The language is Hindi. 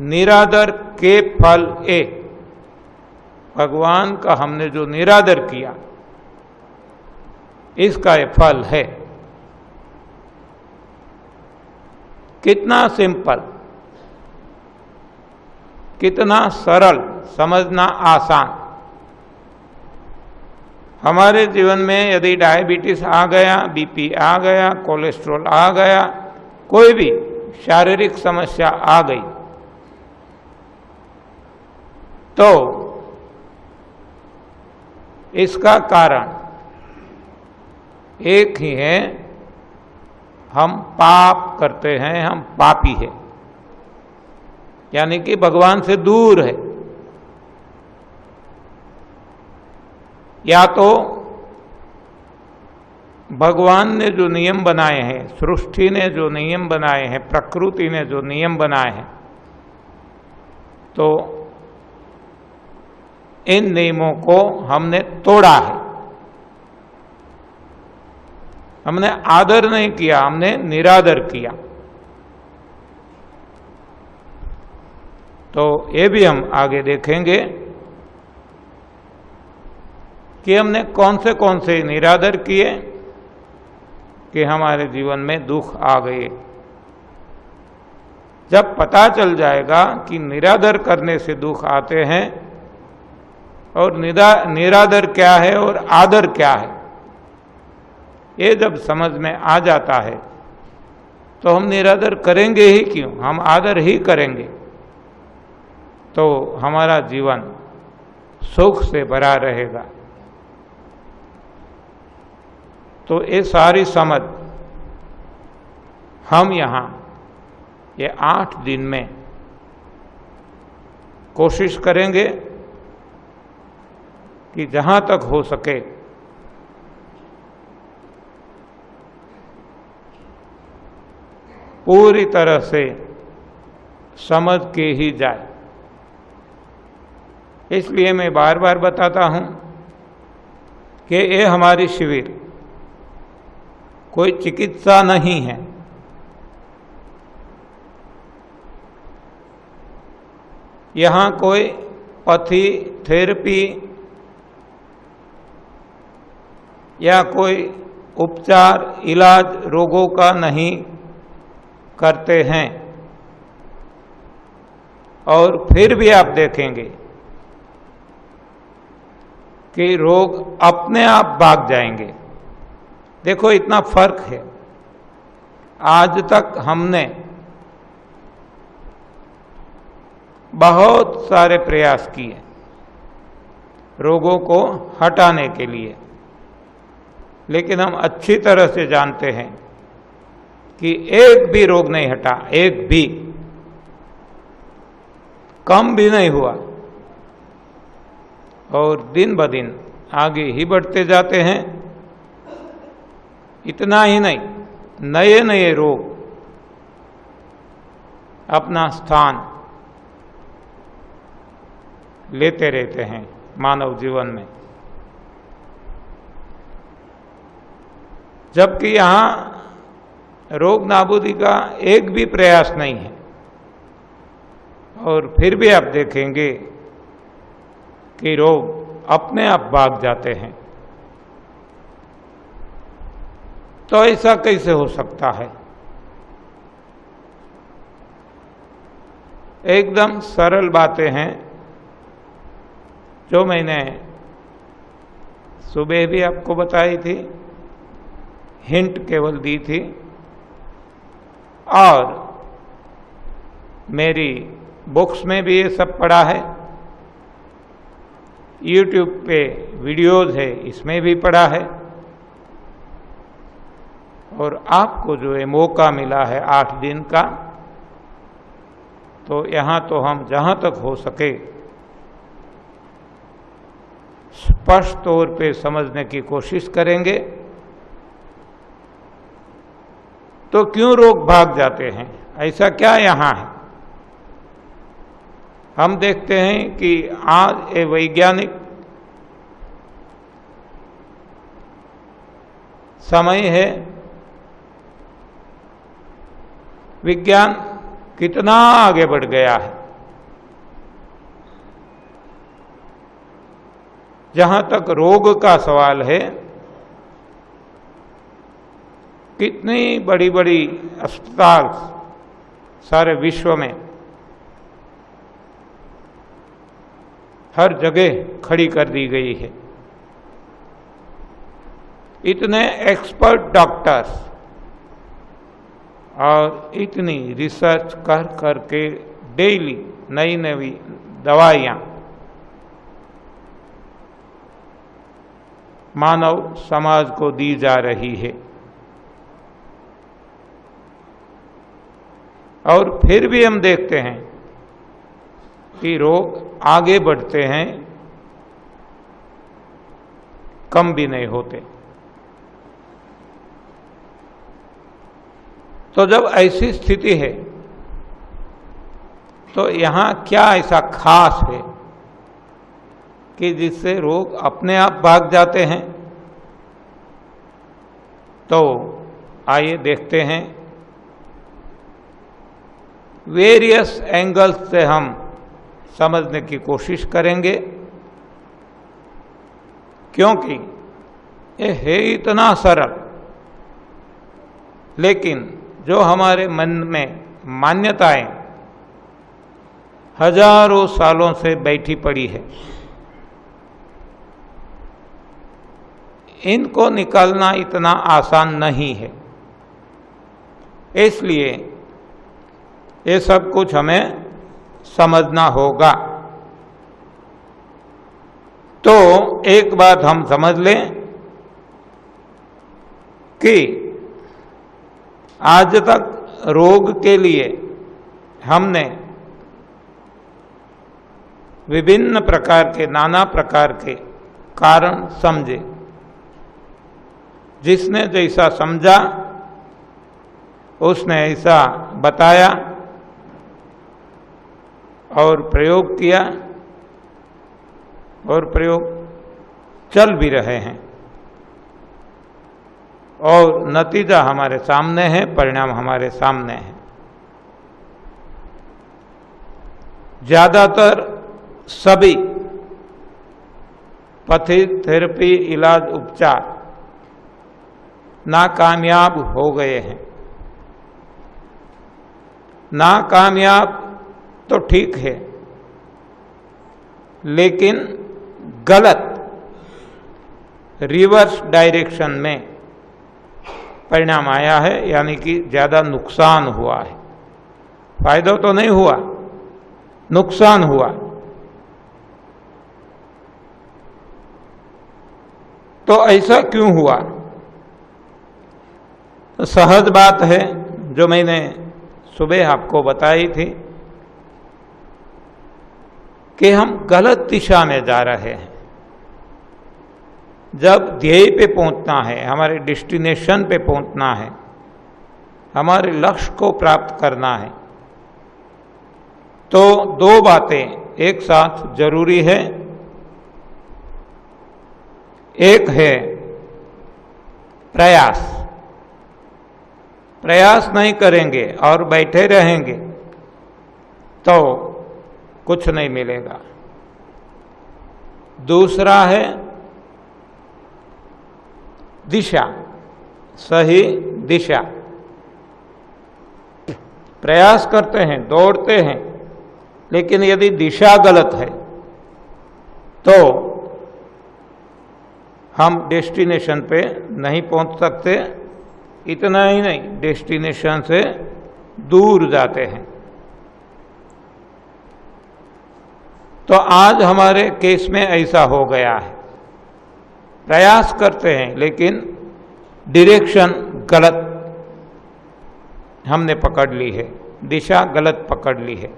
निरादर के फल ए, भगवान का हमने जो निरादर किया इसका ये फल है। कितना सिंपल, कितना सरल, समझना आसान। हमारे जीवन में यदि डायबिटीज आ गया, बीपी आ गया, कोलेस्ट्रॉल आ गया, कोई भी शारीरिक समस्या आ गई, तो इसका कारण एक ही है, हम पाप करते हैं, हम पापी हैं, यानी कि भगवान से दूर है। या तो भगवान ने जो नियम बनाए हैं, सृष्टि ने जो नियम बनाए हैं, प्रकृति ने जो नियम बनाए हैं, तो इन नियमों को हमने तोड़ा है, हमने आदर नहीं किया, हमने निरादर किया। तो ये भी हम आगे देखेंगे कि हमने कौन से निरादर किए कि हमारे जीवन में दुख आ गए। जब पता चल जाएगा कि निरादर करने से दुख आते हैं और निरादर क्या है और आदर क्या है, ये जब समझ में आ जाता है तो हम निरादर करेंगे ही क्यों, हम आदर ही करेंगे। तो हमारा जीवन सुख से भरा रहेगा। तो ये सारी समझ हम यहाँ ये 8 दिन में कोशिश करेंगे कि जहाँ तक हो सके पूरी तरह से समझ के ही जाए। इसलिए मैं बार बार बताता हूँ कि ये हमारी शिविर कोई चिकित्सा नहीं है। यहाँ कोई पथी थेरेपी या कोई उपचार इलाज रोगों का नहीं करते हैं। और फिर भी आप देखेंगे कि रोग अपने आप भाग जाएंगे। देखो इतना फर्क है। आज तक हमने बहुत सारे प्रयास किए रोगों को हटाने के लिए, लेकिन हम अच्छी तरह से जानते हैं कि एक भी रोग नहीं हटा, एक भी, कम भी नहीं हुआ, और दिन ब दिन आगे ही बढ़ते जाते हैं। इतना ही नहीं, नए नए रोग अपना स्थान लेते रहते हैं मानव जीवन में। जबकि यहाँ रोग नाबूदी का एक भी प्रयास नहीं है, और फिर भी आप देखेंगे कि रोग अपने आप भाग जाते हैं। तो ऐसा कैसे हो सकता है? एकदम सरल बातें हैं जो मैंने सुबह भी आपको बताई थी, हिंट केवल दी थी, और मेरी बुक्स में भी ये सब पढ़ा है, YouTube पे वीडियोज है इसमें भी पढ़ा है, और आपको जो ये मौका मिला है 8 दिन का, तो यहाँ तो हम जहाँ तक हो सके स्पष्ट तौर पे समझने की कोशिश करेंगे। तो क्यों रोग भाग जाते हैं, ऐसा क्या यहाँ है? हम देखते हैं कि आज ये वैज्ञानिक समय है, विज्ञान कितना आगे बढ़ गया है। जहां तक रोग का सवाल है, कितनी बड़ी बड़ी अस्पताल सारे विश्व में हर जगह खड़ी कर दी गई है। इतने एक्सपर्ट डॉक्टर्स और इतनी रिसर्च कर करके डेली नई नई दवाइयाँ मानव समाज को दी जा रही है, और फिर भी हम देखते हैं कि रोग आगे बढ़ते हैं, कम भी नहीं होते। तो जब ऐसी स्थिति है तो यहाँ क्या ऐसा खास है कि जिससे रोग अपने आप भाग जाते हैं? तो आइए देखते हैं, वेरियस एंगल्स से हम समझने की कोशिश करेंगे, क्योंकि ये है इतना सरल, लेकिन जो हमारे मन में मान्यताएं हजारों सालों से बैठी पड़ी है, इनको निकालना इतना आसान नहीं है। इसलिए ये सब कुछ हमें समझना होगा। तो एक बात हम समझ लें कि आज तक रोग के लिए हमने विभिन्न प्रकार के, नाना प्रकार के कारण समझे। जिसने जैसा समझा उसने ऐसा बताया और प्रयोग किया, और प्रयोग चल भी रहे हैं, और नतीजा हमारे सामने है, परिणाम हमारे सामने है। ज्यादातर सभी पथिक थेरेपी, इलाज, उपचार नाकामयाब हो गए हैं। नाकामयाब तो ठीक है, लेकिन गलत रिवर्स डायरेक्शन में परिणाम आया है, यानी कि ज्यादा नुकसान हुआ है। फायदा तो नहीं हुआ, नुकसान हुआ। तो ऐसा क्यों हुआ? तो सहज बात है, जो मैंने सुबह आपको बताई थी, कि हम गलत दिशा में जा रहे हैं। जब ध्येय पे पहुंचना है, हमारे डेस्टिनेशन पे पहुंचना है, हमारे लक्ष्य को प्राप्त करना है, तो दो बातें एक साथ जरूरी है। एक है प्रयास। प्रयास नहीं करेंगे और बैठे रहेंगे तो कुछ नहीं मिलेगा। दूसरा है दिशा, सही दिशा। प्रयास करते हैं, दौड़ते हैं, लेकिन यदि दिशा गलत है तो हम डेस्टिनेशन पे नहीं पहुंच सकते। इतना ही नहीं, डेस्टिनेशन से दूर जाते हैं। तो आज हमारे केस में ऐसा हो गया है। प्रयास करते हैं, लेकिन डायरेक्शन गलत हमने पकड़ ली है, दिशा गलत पकड़ ली है।